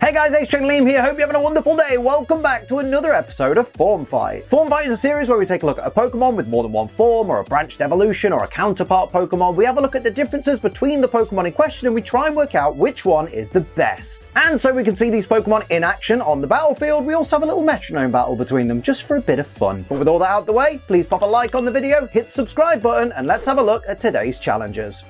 Hey guys, Liam here, hope you're having a wonderful day. Welcome back to another episode of Form Fight. Form Fight is a series where we take a look at a Pokemon with more than one form, or a branched evolution, or a counterpart Pokemon. We have a look at the differences between the Pokemon in question and we try and work out which one is the best. And so we can see these Pokemon in action on the battlefield. We also have a little Metronome battle between them just for a bit of fun. But with all that out the way, please pop a like on the video, hit the subscribe button, and let's have a look at today's challenges.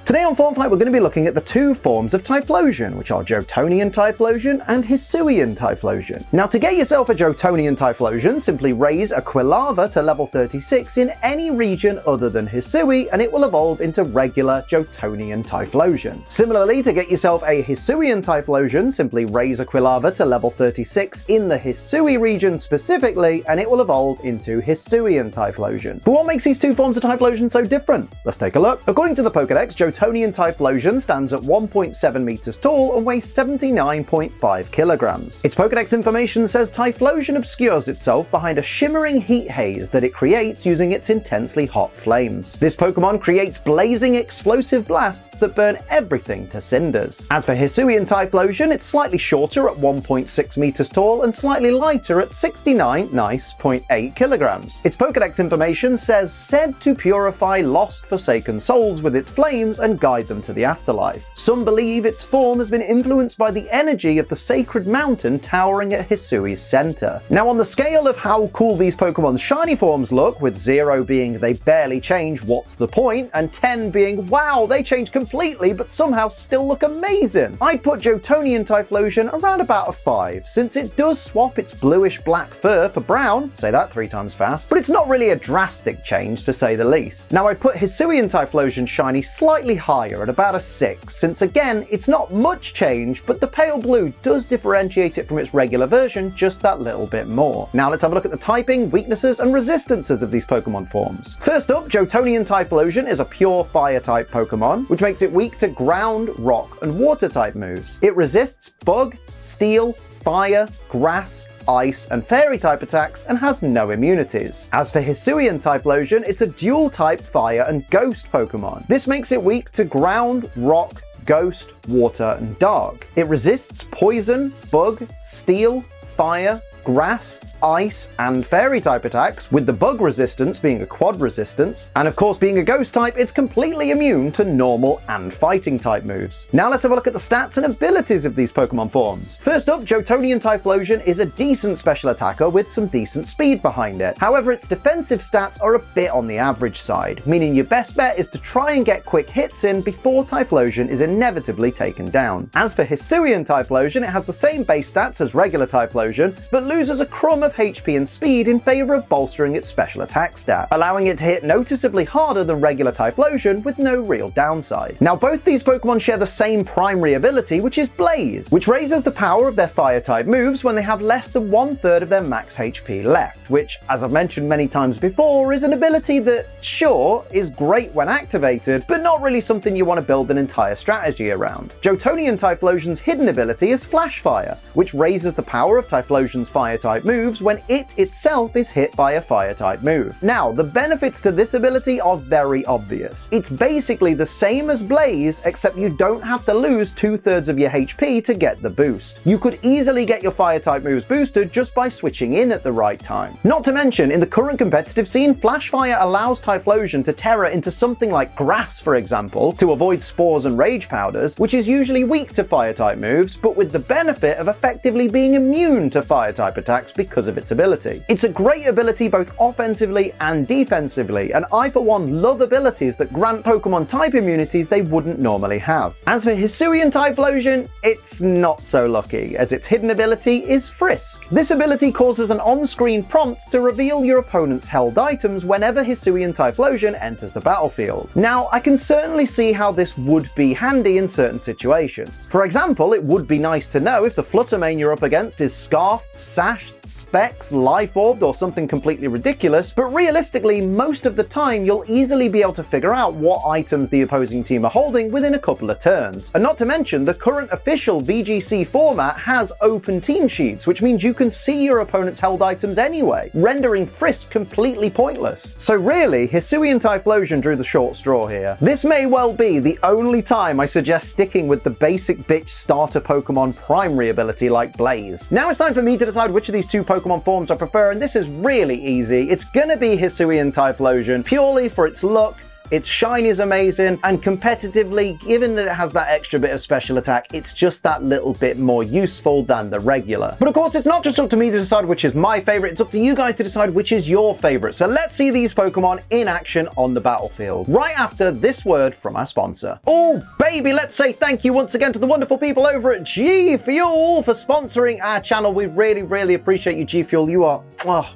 Today on Form Fight, we're going to be looking at the two forms of Typhlosion, which are Johtonian Typhlosion and Hisuian Typhlosion. Now, to get yourself a Johtonian Typhlosion, simply raise a Quilava to level 36 in any region other than Hisui, and it will evolve into regular Johtonian Typhlosion. Similarly, to get yourself a Hisuian Typhlosion, simply raise a Quilava to level 36 in the Hisui region specifically, and it will evolve into Hisuian Typhlosion. But what makes these two forms of Typhlosion so different? Let's take a look. According to the Pokedex, Johtonian Typhlosion stands at 1.7 meters tall and weighs 79.5 kilograms. Its Pokedex information says Typhlosion obscures itself behind a shimmering heat haze that it creates using its intensely hot flames. This Pokemon creates blazing explosive blasts that burn everything to cinders. As for Hisuian Typhlosion, it's slightly shorter at 1.6 meters tall and slightly lighter at 69.8 kilograms. Its Pokedex information said to purify lost forsaken souls with its flames and guide them to the afterlife. Some believe its form has been influenced by the energy of the sacred mountain towering at Hisui's center. Now, on the scale of how cool these Pokemon's shiny forms look, with 0 being they barely change, what's the point, and 10 being wow, they change completely but somehow still look amazing, I'd put Johtonian Typhlosion around about a 5, since it does swap its bluish-black fur for brown, say that 3 times fast, but it's not really a drastic change to say the least. Now, I'd put Hisuian Typhlosion shiny slightly higher at about a 6, since again, it's not much change, but the pale blue does differentiate it from its regular version just that little bit more. Now let's have a look at the typing, weaknesses, and resistances of these Pokemon forms. First up, Johtonian Typhlosion is a pure fire-type Pokemon, which makes it weak to ground, rock, and water-type moves. It resists bug, steel, fire, grass, ice, and fairy-type attacks, and has no immunities. As for Hisuian Typhlosion, it's a dual-type fire and ghost Pokemon. This makes it weak to ground, rock, ghost, water, and dark. It resists poison, bug, steel, fire, grass, ice, and fairy-type attacks, with the bug resistance being a quad resistance, and of course being a ghost type, it's completely immune to normal and fighting type moves. Now let's have a look at the stats and abilities of these Pokemon forms. First up, Johtonian Typhlosion is a decent special attacker with some decent speed behind it. However, its defensive stats are a bit on the average side, meaning your best bet is to try and get quick hits in before Typhlosion is inevitably taken down. As for Hisuian Typhlosion, it has the same base stats as regular Typhlosion, but loses a crumb of HP and speed in favor of bolstering its special attack stat, allowing it to hit noticeably harder than regular Typhlosion with no real downside. Now, both these Pokemon share the same primary ability, which is Blaze, which raises the power of their fire-type moves when they have less than 1/3 of their max HP left, which, as I've mentioned many times before, is an ability that, sure, is great when activated, but not really something you want to build an entire strategy around. Johtonian Typhlosion's hidden ability is Flash Fire, which raises the power of Typhlosion's fire-type moves when it itself is hit by a fire-type move. Now, the benefits to this ability are very obvious. It's basically the same as Blaze, except you don't have to lose 2/3 of your HP to get the boost. You could easily get your fire-type moves boosted just by switching in at the right time. Not to mention, in the current competitive scene, Flash Fire allows Typhlosion to Terra into something like Grass, for example, to avoid Spores and Rage Powders, which is usually weak to fire-type moves, but with the benefit of effectively being immune to fire-type attacks because of its ability. It's a great ability both offensively and defensively, and I for one love abilities that grant Pokemon type immunities they wouldn't normally have. As for Hisuian Typhlosion, it's not so lucky, as its hidden ability is Frisk. This ability causes an on-screen prompt to reveal your opponent's held items whenever Hisuian Typhlosion enters the battlefield. Now, I can certainly see how this would be handy in certain situations. For example, it would be nice to know if the Flutter main you're up against is Scarfed, Sashed, Spec, Specs, Life Orbed, or something completely ridiculous, but realistically, most of the time you'll easily be able to figure out what items the opposing team are holding within a couple of turns. And not to mention, the current official VGC format has open team sheets, which means you can see your opponent's held items anyway, rendering Frisk completely pointless. So really, Hisuian Typhlosion drew the short straw here. This may well be the only time I suggest sticking with the basic bitch starter Pokemon primary ability like Blaze. Now it's time for me to decide which of these two Pokemon forms I prefer, and this is really easy. It's gonna be Hisuian Typhlosion, purely for its look. Its shine is amazing, and competitively, given that it has that extra bit of special attack, it's just that little bit more useful than the regular. But of course, it's not just up to me to decide which is my favorite, it's up to you guys to decide which is your favorite. So let's see these Pokemon in action on the battlefield, right after this word from our sponsor. Oh baby, let's say thank you once again to the wonderful people over at G Fuel for sponsoring our channel. We really appreciate you, G Fuel. You are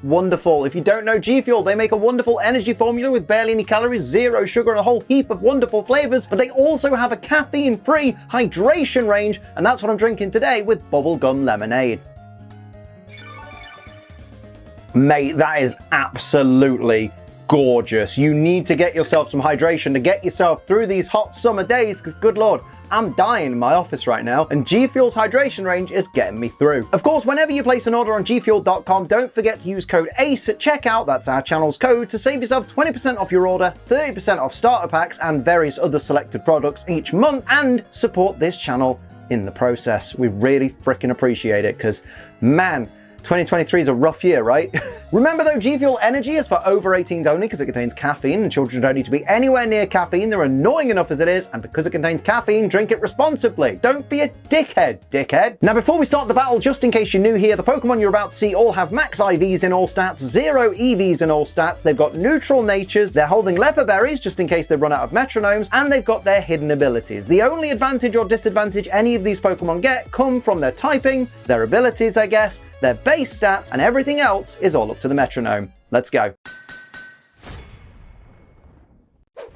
wonderful. If you don't know G Fuel, they make a wonderful energy formula with barely any calories, zero sugar, and a whole heap of wonderful flavors, but they also have a caffeine-free hydration range, and that's what I'm drinking today with bubblegum lemonade. Mate, that is absolutely gorgeous. You need to get yourself some hydration to get yourself through these hot summer days, because good lord, I'm dying in my office right now, and G Fuel's hydration range is getting me through. Of course, whenever you place an order on gfuel.com, don't forget to use code ACE at checkout, that's our channel's code, to save yourself 20% off your order, 30% off starter packs, and various other selected products each month, and support this channel in the process. We really freaking appreciate it, because man, 2023 is a rough year, right? Remember though, G Fuel Energy is for over 18s only because it contains caffeine, and children don't need to be anywhere near caffeine. They're annoying enough as it is, and because it contains caffeine, drink it responsibly. Don't be a dickhead. Now before we start the battle, just in case you're new here, the Pokemon you're about to see all have max IVs in all stats, 0 EVs in all stats, they've got neutral natures, they're holding leper berries just in case they run out of metronomes, and they've got their hidden abilities. The only advantage or disadvantage any of these Pokemon get come from their typing, their abilities I guess, their base stats, and everything else is all up to the metronome. Let's go.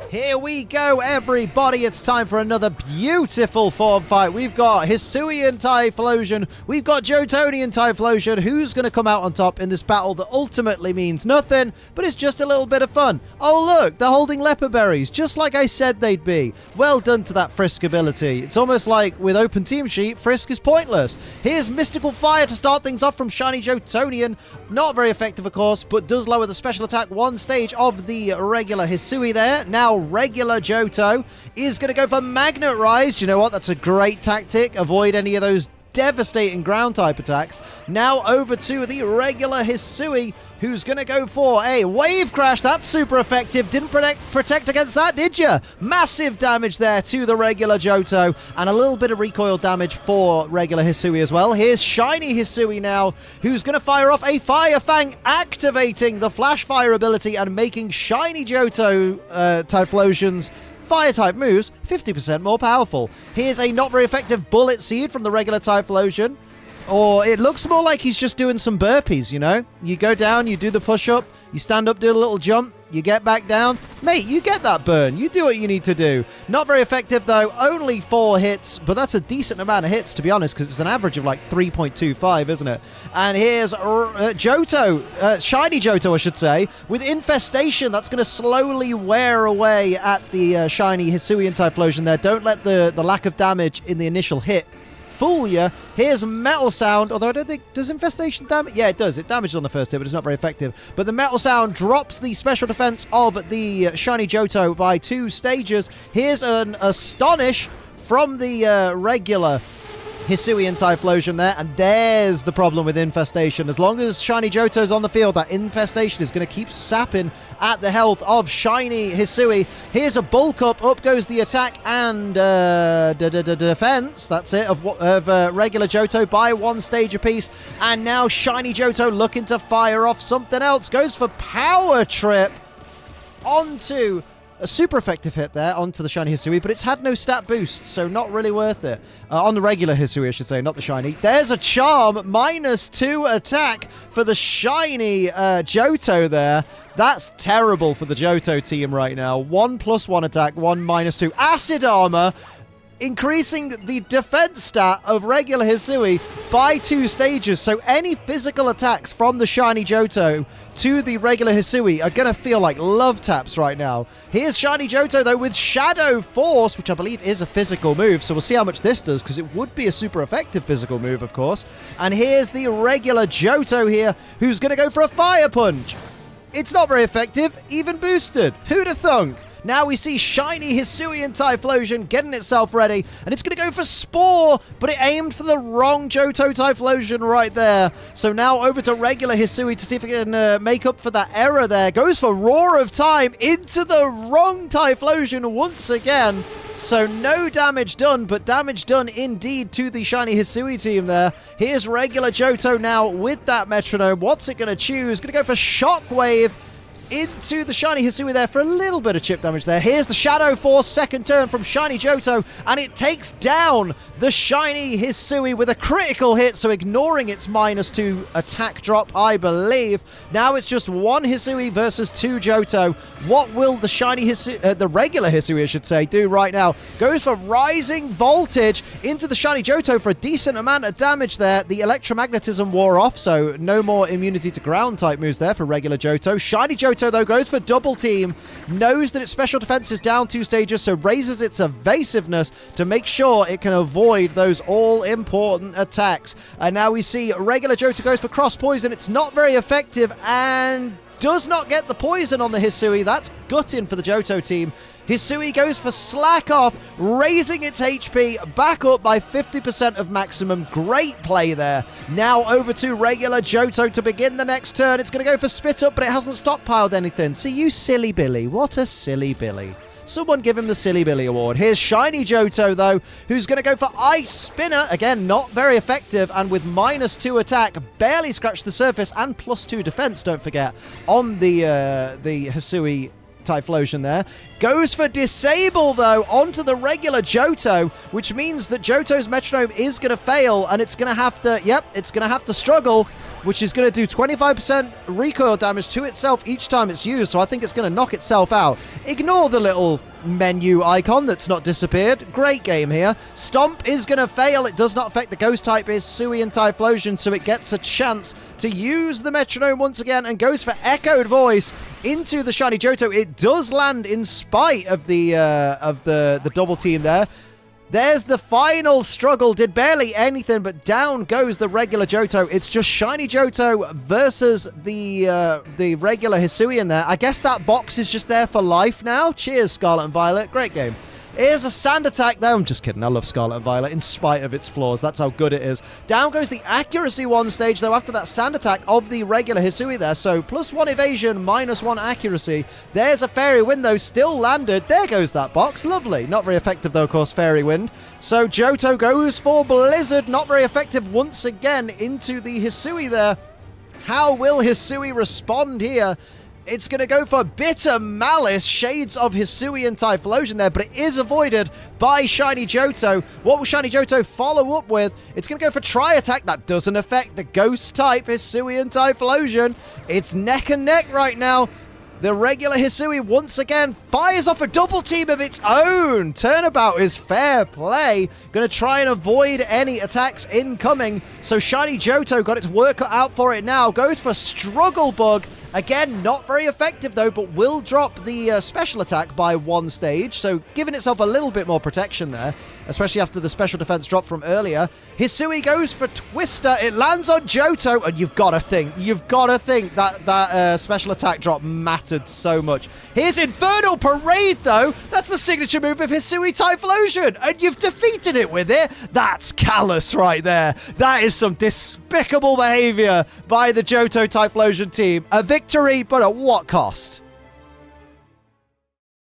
Here we go, everybody. It's time for another beautiful form fight. We've got Hisuian Typhlosion. We've got Johtonian Typhlosion. Who's going to come out on top in this battle that ultimately means nothing, but it's just a little bit of fun? Oh, look, they're holding leper berries, just like I said they'd be. Well done to that Frisk ability. It's almost like with open team sheet, Frisk is pointless. Here's Mystical Fire to start things off from Shiny Johtonian. Not very effective, of course, but does lower the special attack one stage of the regular Hisui there. Now, regular Johto is going to go for Magnet Rise. Do you know what? That's a great tactic. Avoid any of those devastating ground type attacks. Now over to the regular Hisui, who's going to go for a Wave Crash. That's super effective. Didn't protect against that, did you? Massive damage there to the regular Johto, and a little bit of recoil damage for regular Hisui as well. Here's Shiny Hisui now, who's going to fire off a Fire Fang, activating the Flash Fire ability and making Shiny Johto Typhlosion's Fire-type moves 50% more powerful. Here's a not very effective Bullet Seed from the regular Typhlosion. Or it looks more like he's just doing some burpees, you know? You go down, you do the push-up, you stand up, do a little jump, you get back down. Mate, you get that burn. You do what you need to do. Not very effective, though. Only 4 hits, but that's a decent amount of hits, to be honest, because it's an average of like 3.25, isn't it? And here's Johto, Shiny Johto, I should say, with Infestation. That's going to slowly wear away at the Shiny Hisuian Typhlosion there. Don't let the lack of damage in the initial hit fool you. Here's Metal Sound, although I don't think, does Infestation damage? Yeah, it does. It damaged on the first hit, but it's not very effective. But the Metal Sound drops the special defense of the Shiny Johto by 2 stages. Here's an Astonish from the regular Hisuian Typhlosion there, and there's the problem with Infestation. As long as Shiny Johto's on the field, that Infestation is going to keep sapping at the health of Shiny Hisui. Here's a Bulk Up goes the attack and defense, that's it, of regular Johto by 1 stage apiece. And now Shiny Johto looking to fire off something else, goes for Power Trip onto a super effective hit there onto the Shiny Hisui, but it's had no stat boost, so not really worth it. On the regular Hisui, I should say, not the Shiny. There's a Charm, -2 attack for the Shiny Johto there. That's terrible for the Johto team right now. 1+1 attack, 1 -2. Acid Armor. increasing the defense stat of regular Hisui by 2 stages. So any physical attacks from the shiny Johto to the regular Hisui are going to feel like love taps right now. Here's shiny Johto, though, with Shadow Force, which I believe is a physical move. So we'll see how much this does, because it would be a super effective physical move, of course. And here's the regular Johto here, who's going to go for a Fire Punch. It's not very effective, even boosted. Who'd have thunk? Now we see shiny Hisuian Typhlosion getting itself ready, and it's going to go for Spore, but it aimed for the wrong Johto Typhlosion right there. So now over to regular Hisui to see if it can make up for that error there. Goes for Roar of Time into the wrong Typhlosion once again. So no damage done, but damage done indeed to the shiny Hisui team there. Here's regular Johto now with that Metronome. What's it going to choose? Going to go for Shockwave into the shiny Hisui there for a little bit of chip damage there. Here's the Shadow Force second turn from shiny Johto, and it takes down the shiny Hisui with a critical hit, so ignoring its -2 attack drop, I believe. Now it's just 1 Hisui versus 2 Johto. What will the shiny Hisui, the regular Hisui, I should say, do right now? Goes for Rising Voltage into the shiny Johto for a decent amount of damage there. The electromagnetism wore off, so no more immunity to ground type moves there for regular Johto. Shiny Johto, though, goes for Double Team, knows that its special defense is down 2 stages, so raises its evasiveness to make sure it can avoid those all-important attacks. And now we see regular Johto goes for Cross Poison. It's not very effective and does not get the poison on the Hisui. That's gutting for the Johto team. Hisui goes for Slack Off, raising its HP back up by 50% of maximum. Great play there. Now over to regular Johto to begin the next turn. It's going to go for Spit Up, but it hasn't stockpiled anything. So you silly Billy. What a silly Billy. Someone give him the Silly Billy Award. Here's shiny Johto, though, who's going to go for Ice Spinner. Again, not very effective, and with -2 attack, barely scratched the surface, and +2 defense, don't forget, on the Hisui Typhlosion there. Goes for Disable, though, onto the regular Johto, which means that Johto's Metronome is going to fail, and it's going to have to, it's going to have to struggle, which is going to do 25% recoil damage to itself each time it's used, so I think it's going to knock itself out. Ignore the little menu icon that's not disappeared. Great game here. Stomp is going to fail. It does not affect the ghost type Hisuian Typhlosion, so it gets a chance to use the Metronome once again and goes for Echoed Voice into the shiny Johto. It does land in spite of the double team there. There's the final struggle. Did barely anything, but down goes the regular Johto. It's just shiny Johto versus the regular Hisuian there. I guess that box is just there for life now. Cheers, Scarlet and Violet. Great game. Here's a Sand Attack, though. I'm just kidding. I love Scarlet and Violet in spite of its flaws. That's how good it is. Down goes the Accuracy 1 stage, though, after that Sand Attack of the regular Hisui there. So +1 evasion, -1 accuracy. There's a Fairy Wind, though, still landed. There goes that box. Lovely. Not very effective, though, of course, Fairy Wind. So Johto goes for Blizzard. Not very effective once again into the Hisui there. How will Hisui respond here? It's going to go for Bitter Malice, shades of Hisuian Typhlosion there, but it is avoided by shiny Johto. What will shiny Johto follow up with? It's going to go for Tri Attack. That doesn't affect the ghost type Hisuian Typhlosion. It's neck and neck right now. The regular Hisui once again fires off a double team of its own. Turnabout is fair play. Going to try and avoid any attacks incoming. So shiny Johto got its work cut out for it now. Goes for Struggle Bug. Again, not very effective, though, but will drop the special attack by 1 stage, so giving itself a little bit more protection there, especially after the special defense drop from earlier. Hisui goes for Twister. It lands on Johto, and you've got to think that special attack drop mattered so much. Here's Infernal Parade, though. That's the signature move of Hisui Typhlosion, and you've defeated it with it. That's callous right there. That is some despicable behavior by the Johto Typhlosion team. A victory, but at what cost?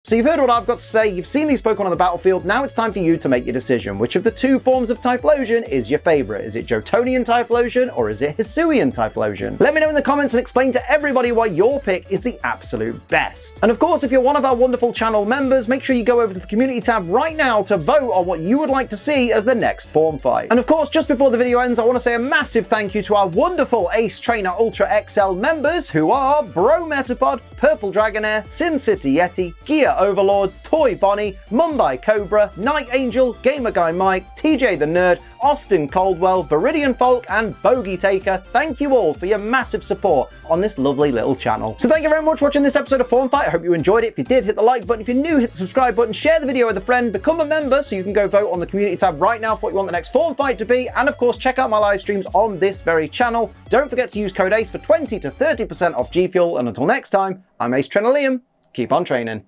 So you've heard what I've got to say, you've seen these Pokemon on the battlefield, now it's time for you to make your decision. Which of the 2 forms of Typhlosion is your favourite? Is it Johtonian Typhlosion or is it Hisuian Typhlosion? Let me know in the comments and explain to everybody why your pick is the absolute best. And of course, if you're one of our wonderful channel members, make sure you go over to the community tab right now to vote on what you would like to see as the next form fight. And of course, just before the video ends, I want to say a massive thank you to our wonderful Ace Trainer Ultra XL members, who are Bro Metapod, Purple Dragonair, Sin City Yeti, Gear Overlord, Toy Bonnie, Mumbai Cobra, Night Angel, Gamer Guy Mike, TJ the Nerd, Austin Caldwell, Viridian Folk, and Bogey Taker. Thank you all for your massive support on this lovely little channel. So thank you very much for watching this episode of Form Fight. I hope you enjoyed it. If you did, hit the like button. If you're new, hit the subscribe button, share the video with a friend, become a member so you can go vote on the community tab right now for what you want the next Form Fight to be, and of course check out my live streams on this very channel. Don't forget to use code ACE for 20 to 30% off G Fuel, and until next time, I'm Ace Trenolium. Keep on training.